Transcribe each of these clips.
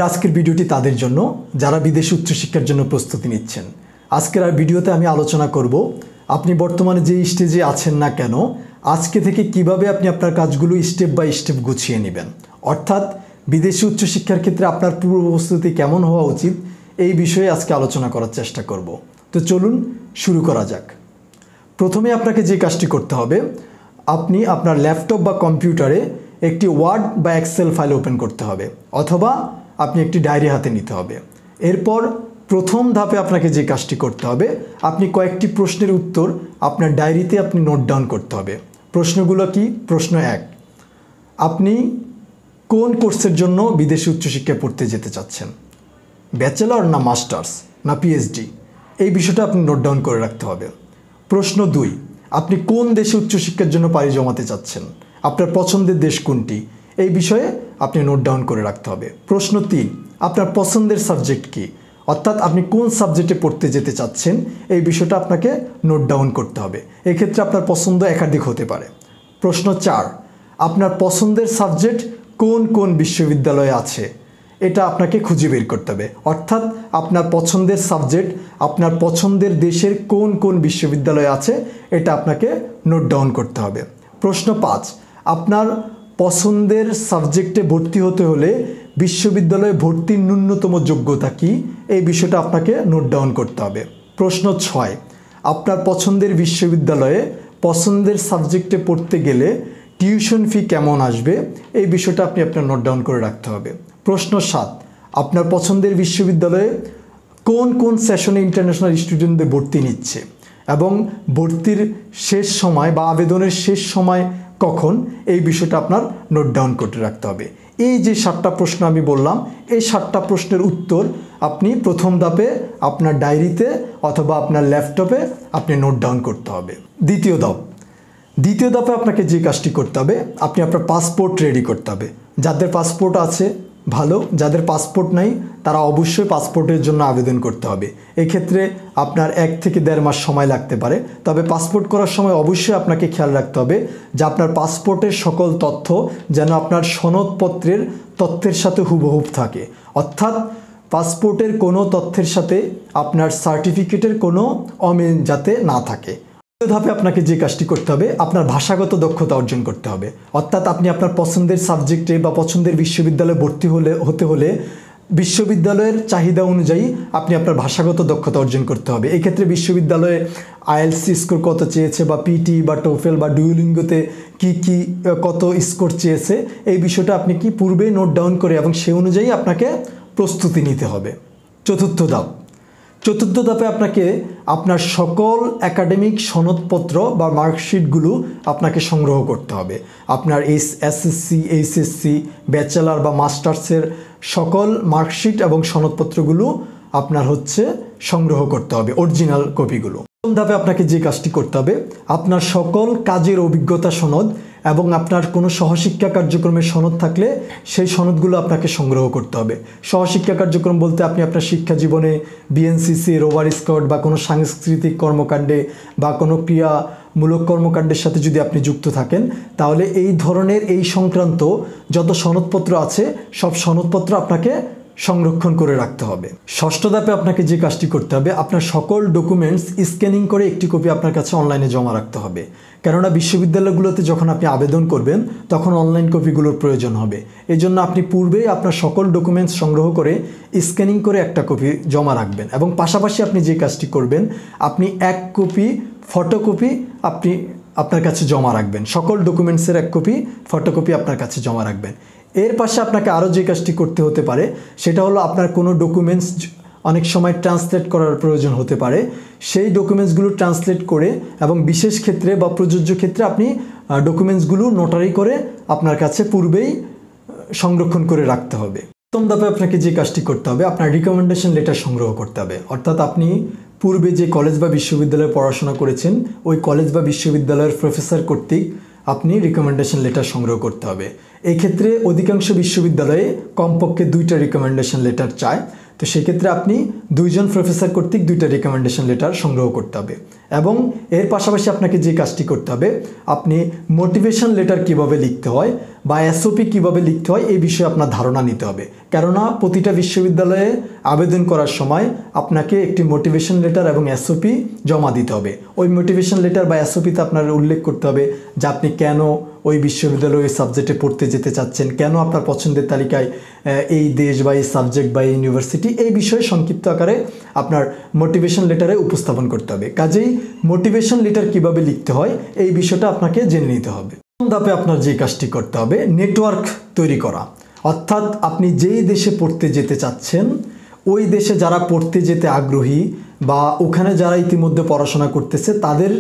আজকের ভিডিওটি তাদের জন্য যারা বিদেশে উচ্চশিক্ষার জন্য প্রস্তুতি নিচ্ছেন। আজকের ভিডিওতে আমি আলোচনা করব আপনি বর্তমানে যে স্টেজে আছেন না কেন আজকে থেকে কিভাবে আপনি আপনার কাজগুলো স্টেপ বাই স্টেপ গুছিয়ে নেবেন, অর্থাৎ বিদেশি উচ্চশিক্ষার ক্ষেত্রে আপনার পূর্ব প্রস্তুতি কেমন হওয়া উচিত এই বিষয়ে আজকে আলোচনা করার চেষ্টা করব। তো চলুন শুরু করা যাক। প্রথমে আপনাকে যে কাজটি করতে হবে, আপনি আপনার ল্যাপটপ বা কম্পিউটারে একটি ওয়ার্ড বা এক্সেল ফাইল ওপেন করতে হবে, অথবা আপনি একটি ডায়েরি হাতে নিতে হবে। এরপর প্রথম ধাপে আপনাকে যে কাজটি করতে হবে, আপনি কয়েকটি প্রশ্নের উত্তর আপনার ডায়েরিতে আপনি নোট ডাউন করতে হবে। প্রশ্নগুলো কি? প্রশ্ন 1, আপনি কোন কোর্সের জন্য বিদেশি উচ্চশিক্ষায় পড়তে যেতে চাচ্ছেন? ব্যাচেলর না মাস্টার্স না পিএইচডি? এই বিষয়টা আপনি নোট ডাউন করে রাখতে হবে। প্রশ্ন 2, আপনি কোন দেশে উচ্চশিক্ষার জন্য পাড়ি জমাতে চাচ্ছেন? আপনার পছন্দের দেশ কোনটি? এই বিষয়ে আপনি নোট ডাউন করে রাখতে হবে। প্রশ্ন 3, আপনার পছন্দের সাবজেক্ট কী, অর্থাৎ আপনি কোন সাবজেক্টে পড়তে যেতে চাচ্ছেন এই বিষয়টা আপনাকে নোট ডাউন করতে হবে। এক্ষেত্রে আপনার পছন্দ একাধিক হতে পারে। প্রশ্ন 4, আপনার পছন্দের সাবজেক্ট কোন কোন বিশ্ববিদ্যালয়ে আছে এটা আপনাকে খুঁজে বের করতে হবে, অর্থাৎ আপনার পছন্দের সাবজেক্ট আপনার পছন্দের দেশের কোন কোন বিশ্ববিদ্যালয়ে আছে এটা আপনাকে নোট ডাউন করতে হবে। প্রশ্ন 5, আপনার পছন্দের সাবজেক্টে ভর্তি হতে হলে বিশ্ববিদ্যালয়ে ভর্তির ন্যূনতম যোগ্যতা কী এই বিষয়টা আপনাকে নোট ডাউন করতে হবে। প্রশ্ন 6, আপনার পছন্দের বিশ্ববিদ্যালয়ে পছন্দের সাবজেক্টে পড়তে গেলে টিউশন ফি কেমন আসবে এই বিষয়টা আপনি আপনার নোট ডাউন করে রাখতে হবে। প্রশ্ন 7, আপনার পছন্দের বিশ্ববিদ্যালয়ে কোন কোন সেশনে ইন্টারন্যাশনাল স্টুডেন্টদের ভর্তি নিচ্ছে এবং ভর্তির শেষ সময় বা আবেদনের শেষ সময় কখন এই বিষয়টা আপনার নোট ডাউন করে রাখতে হবে। এই যে 7টা প্রশ্ন আমি বললাম, এই 7টা প্রশ্নের উত্তর আপনি প্রথম ধাপে আপনার ডায়েরিতে অথবা আপনার ল্যাপটপে আপনি নোট ডাউন করতে হবে। দ্বিতীয় ধাপে আপনাকে যে কাজটি করতে হবে, আপনি আপনার পাসপোর্ট রেডি করতে হবে। যাদের পাসপোর্ট আছে ভালো, যাদের পাসপোর্ট নাই তারা অবশ্যই পাসপোর্টের জন্য আবেদন করতে হবে। এক্ষেত্রে আপনার 1 থেকে 1.5 মাস সময় লাগতে পারে, তবে পাসপোর্ট করার সময় অবশ্যই আপনাকে খেয়াল রাখতে হবে যে আপনার পাসপোর্টের সকল তথ্য যেন আপনার সনদপত্রের তথ্যের সাথে হুবহুব থাকে, অর্থাৎ পাসপোর্টের কোনো তথ্যের সাথে আপনার সার্টিফিকেটের কোনো অমিল যাতে না থাকে। ধাপে আপনাকে যে কাজটি করতে হবে, আপনার ভাষাগত দক্ষতা অর্জন করতে হবে, অর্থাৎ আপনি আপনার পছন্দের সাবজেক্টে বা পছন্দের বিশ্ববিদ্যালয়ে ভর্তি হতে হলে বিশ্ববিদ্যালয়ের চাহিদা অনুযায়ী আপনি আপনার ভাষাগত দক্ষতা অর্জন করতে হবে। এক্ষেত্রে বিশ্ববিদ্যালয়ে IELTS স্কোর কত চেয়েছে বা পিটি বা টোফেল বা ডুওলিঙ্গোতে কি কত স্কোর চেয়েছে এই বিষয়টা আপনি কি পূর্বেই নোট ডাউন করে এবং সেই অনুযায়ী আপনাকে প্রস্তুতি নিতে হবে। চতুর্থ ধাপে আপনাকে আপনার সকল একাডেমিক সনদপত্র বা মার্কশিটগুলো আপনাকে সংগ্রহ করতে হবে। আপনার SSC HSC ব্যাচেলার বা মাস্টার্সের সকল মার্কশিট এবং সনদপত্রগুলো আপনার সংগ্রহ করতে হবে, অরিজিনাল কপিগুলো। প্রথম ধাপে আপনাকে যে কাজটি করতে হবে, আপনার সকল কাজের অভিজ্ঞতা সনদ এবং আপনার কোনো সহশিক্ষা কার্যক্রমের সনদ থাকলে সেই সনদগুলো আপনাকে সংগ্রহ করতে হবে। সহশিক্ষা কার্যক্রম বলতে আপনি আপনার শিক্ষা জীবনে BNCC, রোভার স্কাউট বা কোনো সাংস্কৃতিক কর্মকাণ্ডে বা কোনো ক্রিয়ামূলক কর্মকাণ্ডের সাথে যদি আপনি যুক্ত থাকেন তাহলে এই ধরনের এই সংক্রান্ত যত সনদপত্র আছে সব সনদপত্র আপনাকে সংরক্ষণ করে রাখতে হবে। ষষ্ঠ ধাপে আপনাকে যে কাজটি করতে হবে, আপনার সকল ডকুমেন্টস স্ক্যানিং করে একটি কপি আপনার কাছে অনলাইনে জমা রাখতে হবে, কেননা বিশ্ববিদ্যালয়গুলোতে যখন আপনি আবেদন করবেন তখন অনলাইন কপিগুলোর প্রয়োজন হবে। এই জন্য আপনি পূর্বেই আপনার সকল ডকুমেন্টস সংগ্রহ করে স্ক্যানিং করে একটা কপি জমা রাখবেন এবং পাশাপাশি আপনি যে কাজটি করবেন, আপনি 1 কপি ফটোকপি আপনি আপনার কাছে জমা রাখবেন। সকল ডকুমেন্টসের 1 কপি ফটোকপি আপনার কাছে জমা রাখবেন। এর পাশে আপনাকে আরও যে কাজটি করতে হতে পারে সেটা হলো আপনার কোনো ডকুমেন্টস অনেক সময় ট্রান্সলেট করার প্রয়োজন হতে পারে, সেই ডকুমেন্টসগুলো ট্রান্সলেট করে এবং বিশেষ ক্ষেত্রে বা প্রযোজ্য ক্ষেত্রে আপনি ডকুমেন্টসগুলো নোটারি করে আপনার কাছে পূর্বেই সংরক্ষণ করে রাখতে হবে। প্রথম ধাপে আপনাকে যে কাজটি করতে হবে, আপনার রিকমেন্ডেশন লেটার সংগ্রহ করতে হবে, অর্থাৎ আপনি পূর্বে যে কলেজ বা বিশ্ববিদ্যালয়ে পড়াশোনা করেছেন ওই কলেজ বা বিশ্ববিদ্যালয়ের প্রফেসর কর্তৃক আপনি রিকমেন্ডেশন লেটার সংগ্রহ করতে হবে। এই ক্ষেত্রে অধিকাংশ বিশ্ববিদ্যালয়ে কমপক্ষে 2টা রিকমেন্ডেশন লেটার চায়, তো সেক্ষেত্রে আপনি 2 জন প্রফেসর কর্তৃক 2টা রিকমেন্ডেশন লেটার সংগ্রহ করতে হবে। এবং এর পাশাপাশি আপনাকে যে কাজটি করতে হবে, আপনি মোটিভেশন লেটার কিভাবে লিখতে হয় বা এসওপি কিভাবে লিখতে হয় এই বিষয়ে আপনার ধারণা নিতে হবে। কেননা প্রতিটা বিশ্ববিদ্যালয়ে আবেদন করার সময় আপনাকে একটি মোটিভেশন লেটার এবং এসওপি জমা দিতে হবে। ওই মোটিভেশন লেটার বা এসওপিতে আপনার উল্লেখ করতে হবে যে আপনি কেন ওই বিশ্ববিদ্যালয়ে ওই সাবজেক্টে পড়তে যেতে চাচ্ছেন, কেন আপনার পছন্দের তালিকায় এই দেশ বা এই সাবজেক্ট বা এই ইউনিভার্সিটি, এই বিষয়ে সংক্ষিপ্ত আকারে আপনার মোটিভেশন লেটারে উপস্থাপন করতে হবে। কাজেই মোটিভেশন লেটার কিভাবে লিখতে হয় এই বিষয়টা আপনাকে জেনে নিতে হবে। প্রথম ধাপে আপনার যে কাজটি করতে হবে, নেটওয়ার্ক তৈরি করা। অর্থাৎ আপনি যেই দেশে পড়তে যেতে চাচ্ছেন ওই দেশে যারা পড়তে যেতে আগ্রহী বা ওখানে যারা ইতিমধ্যে পড়াশোনা করতেছে তাদের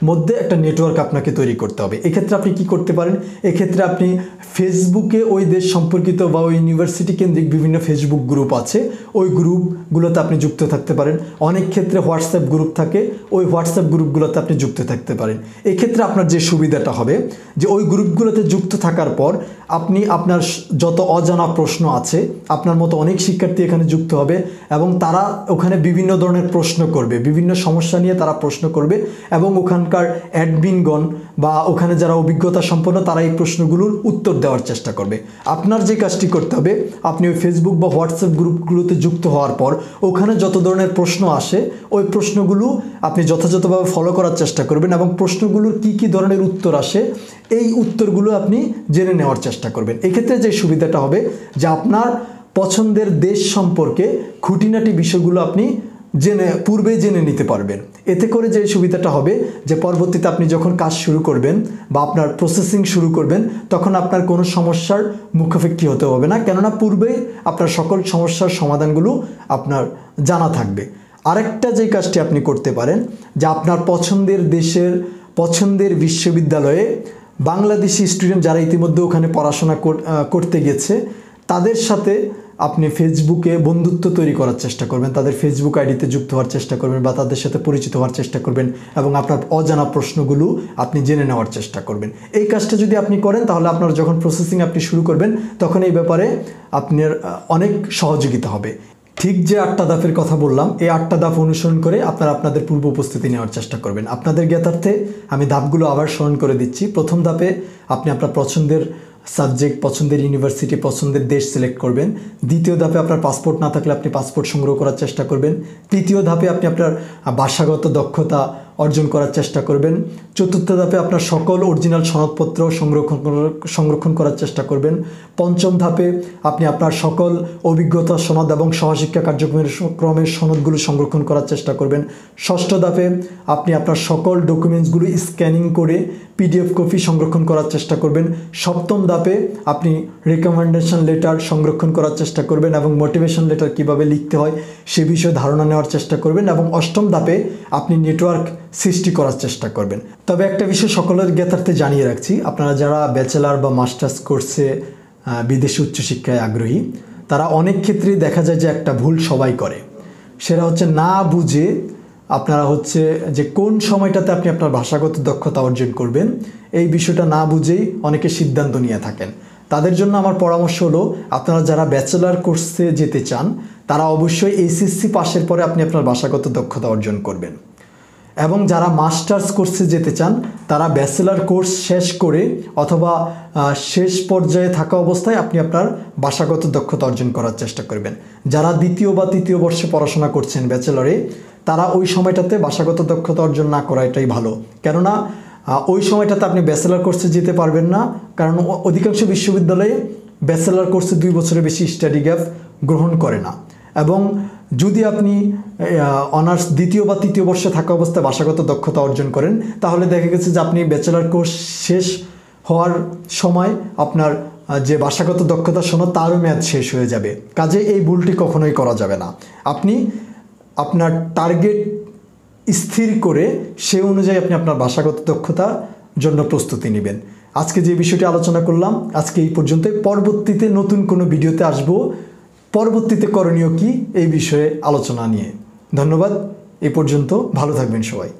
মধ্যে একটা নেটওয়ার্ক আপনাকে তৈরি করতে হবে। এক্ষেত্রে আপনি কি করতে পারেন, এক্ষেত্রে আপনি ফেসবুকে ওই দেশ সম্পর্কিত বা ওই ইউনিভার্সিটি কেন্দ্রিক বিভিন্ন ফেসবুক গ্রুপ আছে, ওই গ্রুপগুলোতে আপনি যুক্ত থাকতে পারেন। অনেক ক্ষেত্রে হোয়াটসঅ্যাপ গ্রুপ থাকে, ওই হোয়াটসঅ্যাপ গ্রুপগুলোতে আপনি যুক্ত থাকতে পারেন। এক্ষেত্রে আপনার যে সুবিধাটা হবে যে ওই গ্রুপগুলোতে যুক্ত থাকার পর আপনি আপনার যত অজানা প্রশ্ন আছে, আপনার মতো অনেক শিক্ষার্থী এখানে যুক্ত হবে এবং তারা ওখানে বিভিন্ন ধরনের প্রশ্ন করবে, বিভিন্ন সমস্যা নিয়ে তারা প্রশ্ন করবে এবং ওখানকার অ্যাডমিনগণ বা ওখানে যারা অভিজ্ঞতা সম্পন্ন তারা এই প্রশ্নগুলোর উত্তর দেওয়ার চেষ্টা করবে। আপনার যে কাজটি করতে হবে, আপনি ওই ফেসবুক বা হোয়াটসঅ্যাপ গ্রুপগুলোতে যুক্ত হওয়ার পর ওখানে যত ধরনের প্রশ্ন আসে ওই প্রশ্নগুলো আপনি যথাযথভাবে ফলো করার চেষ্টা করবেন এবং প্রশ্নগুলোর কি ধরনের উত্তর আসে এই উত্তরগুলো আপনি জেনে নেওয়ার চেষ্টা করবেন। এক্ষেত্রে যে সুবিধাটা হবে যে আপনার পছন্দের দেশ সম্পর্কে খুঁটিনাটি বিষয়গুলো আপনি পূর্বেই জেনে নিতে পারবেন। এতে করে যে সুবিধাটা হবে যে পরবর্তীতে আপনি যখন কাজ শুরু করবেন বা আপনার প্রসেসিং শুরু করবেন তখন আপনার কোনো সমস্যার মুখাপেক্ষি হতে হবে না, কেননা পূর্বেই আপনার সকল সমস্যার সমাধানগুলো আপনার জানা থাকবে। আরেকটা যে কাজটি আপনি করতে পারেন যে আপনার পছন্দের দেশের পছন্দের বিশ্ববিদ্যালয়ে বাংলাদেশি স্টুডেন্ট যারা ইতিমধ্যে ওখানে পড়াশোনা করতে গেছে তাদের সাথে আপনি ফেসবুকে বন্ধুত্ব তৈরি করার চেষ্টা করবেন, তাদের ফেসবুক আইডিতে যুক্ত হওয়ার চেষ্টা করবেন বা তাদের সাথে পরিচিত হওয়ার চেষ্টা করবেন এবং আপনার অজানা প্রশ্নগুলো আপনি জেনে নেওয়ার চেষ্টা করবেন। এই কাজটা যদি আপনি করেন তাহলে আপনার যখন প্রসেসিং আপনি শুরু করবেন তখন এই ব্যাপারে আপনার অনেক সহযোগিতা হবে। ঠিক যে 8টা ধাপের কথা বললাম এই 8টা ধাপ অনুসরণ করে আপনারা আপনাদের পূর্ব উপস্থিতি নেওয়ার চেষ্টা করবেন। আপনাদের জ্ঞাতার্থে আমি ধাপগুলো আবার স্মরণ করে দিচ্ছি। প্রথম ধাপে আপনি আপনার পছন্দের সাবজেক্ট, পছন্দের ইউনিভার্সিটি, পছন্দের দেশ সিলেক্ট করবেন। দ্বিতীয় ধাপে আপনার পাসপোর্ট না থাকলে আপনি পাসপোর্ট সংগ্রহ করার চেষ্টা করবেন। তৃতীয় ধাপে আপনি আপনার ভাষাগত দক্ষতা অর্জন করার চেষ্টা করবেন। চতুর্থ ধাপে আপনার সকল অরিজিনাল সনদপত্র সংরক্ষণ করার চেষ্টা করবেন। পঞ্চম ধাপে আপনি আপনার সকল অভিজ্ঞতা সনদ এবং সহশিক্ষা কার্যক্রমের সনদগুলো সংরক্ষণ করার চেষ্টা করবেন। ষষ্ঠ ধাপে আপনি আপনার সকল ডকুমেন্টসগুলো স্ক্যানিং করে পিডিএফ কপি সংরক্ষণ করার চেষ্টা করবেন। সপ্তম ধাপে আপনি রিকমেন্ডেশন লেটার সংরক্ষণ করার চেষ্টা করবেন এবং মোটিভেশন লেটার কিভাবে লিখতে হয় সে বিষয়ে ধারণা নেওয়ার চেষ্টা করবেন এবং অষ্টম ধাপে আপনি নেটওয়ার্ক সৃষ্টি করার চেষ্টা করবেন। তবে একটা বিষয় সকলের জ্ঞাতার্থে জানিয়ে রাখছি, আপনারা যারা ব্যাচেলার বা মাস্টার্স কোর্সে বিদেশি উচ্চশিক্ষায় আগ্রহী তারা অনেক ক্ষেত্রেই দেখা যায় যে একটা ভুল সবাই করে, সেটা হচ্ছে না বুঝে আপনারা হচ্ছে যে কোন সময়টাতে আপনি আপনার ভাষাগত দক্ষতা অর্জন করবেন এই বিষয়টা না বুঝেই অনেকে সিদ্ধান্ত নিয়ে থাকেন। তাদের জন্য আমার পরামর্শ হলো আপনারা যারা ব্যাচেলার কোর্সে যেতে চান তারা অবশ্যই এইচএসসি পাশের পরে আপনি আপনার ভাষাগত দক্ষতা অর্জন করবেন এবং যারা মাস্টার্স কোর্সে যেতে চান তারা ব্যাচেলার কোর্স শেষ করে অথবা শেষ পর্যায়ে থাকা অবস্থায় আপনি আপনার ভাষাগত দক্ষতা অর্জন করার চেষ্টা করবেন। যারা দ্বিতীয় বা তৃতীয় বর্ষে পড়াশোনা করছেন ব্যাচেলারে তারা ওই সময়টাতে ভাষাগত দক্ষতা অর্জন না করা এটাই ভালো, কেননা ওই সময়টাতে আপনি ব্যাচেলার কোর্সে যেতে পারবেন না, কারণ অধিকাংশ বিশ্ববিদ্যালয়ে ব্যাচেলার কোর্সে 2 বছরের বেশি স্টাডি গ্যাপ গ্রহণ করে না এবং যদি আপনি অনার্স দ্বিতীয় বা তৃতীয় বর্ষে থাকা অবস্থায় ভাষাগত দক্ষতা অর্জন করেন তাহলে দেখা গেছে যে আপনি ব্যাচেলার কোর্স শেষ হওয়ার সময় আপনার যে ভাষাগত দক্ষতা সনদ তারও মেয়াদ শেষ হয়ে যাবে। কাজে এই ভুলটি কখনোই করা যাবে না। আপনি আপনার টার্গেট স্থির করে সে অনুযায়ী আপনি আপনার ভাষাগত দক্ষতার জন্য প্রস্তুতি নেবেন। আজকে যে বিষয়টি আলোচনা করলাম আজকে এই পর্যন্ত। পরবর্তীতে নতুন কোনো ভিডিওতে আসব পরবর্তীতে করণীয় কি এই বিষয়ে আলোচনা নিয়ে। ধন্যবাদ। এই পর্যন্ত ভালো থাকবেন সবাই।